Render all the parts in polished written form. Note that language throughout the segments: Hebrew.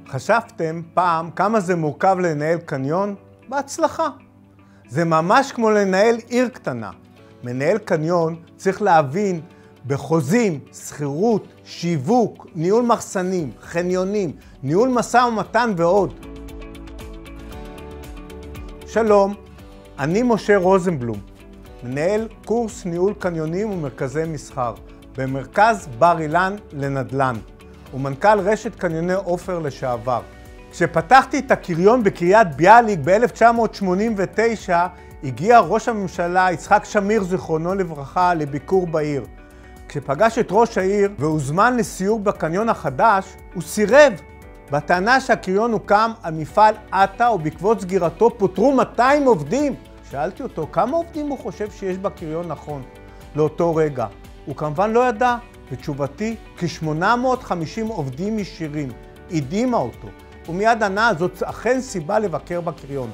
חשבתם פעם כמה זה מורכב לנהל קניון? בהצלחה. זה ממש כמו לנהל עיר קטנה. מנהל קניון צריך להבין בחוזים, שכירות, שיווק, ניהול מחסנים, חניונים, ניהול משא ומתן ועוד. שלום, אני משה רוזנבלום, מנהל קורס ניהול קניונים ומרכזי מסחר במרכז בר אילן לנדל"ן ומנכ"ל רשת קניוני עופר לשעבר. כשפתחתי את הקריון בקריית ביאליק ב-1989, הגיע ראש הממשלה יצחק שמיר זיכרונו לברכה לביקור בעיר. כשפגש את ראש העיר והוזמן לסיור בקניון החדש, הוא סירב. בטענה שהקריון הוקם על מפעל עטה ובעקבות סגירתו פוטרו 200 עובדים. שאלתי אותו כמה עובדים הוא חושב שיש בקריון נכון לאותו רגע. הוא כמובן לא ידע. בתשובתי, כ-850 עובדים ישירים. הדהימה אותו. ומיד ענה, זאת אכן סיבה לבקר בקריון.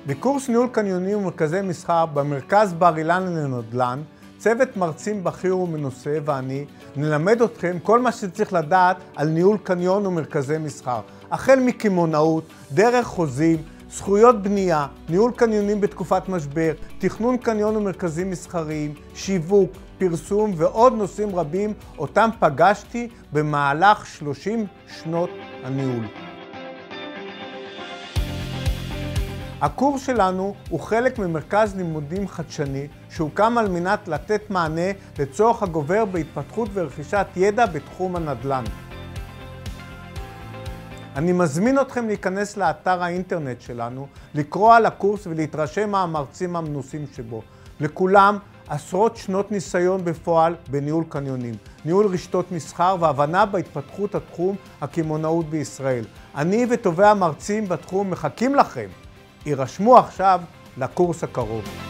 בקורס ניהול קניונים ומרכזי מסחר במרכז בר אילן לנדל"ן, צוות מרצים בכיר ומנוסה ואני נלמד אתכם כל מה שצריך לדעת על ניהול קניון ומרכזי מסחר. החל מקמעונאות, דרך חוזים, זכויות בנייה, ניהול קניונים בתקופת משבר, תכנון קניון ומרכזים מסחריים, שיווק, פרסום ועוד נושאים רבים אותם פגשתי במהלך 30 שנות הניהול. הקורס שלנו הוא חלק ממרכז לימודים חדשני שהוקם על מנת לתת מענה לצורך הגובר בהתפתחות ורכישת ידע בתחום הנדל"ן. אני מזמין אתכם להיכנס לאתר האינטרנט שלנו, לקרוא על הקורס ולהתרשם מהמרצים המנוסים שבו. לכולם עשרות שנות ניסיון בפועל בניהול קניונים, ניהול רשתות מסחר והבנה בהתפתחות התחום הקמעונאות בישראל. אני וטובי המרצים בתחום מחכים לכם. יירשמו עכשיו לקורס הקרוב.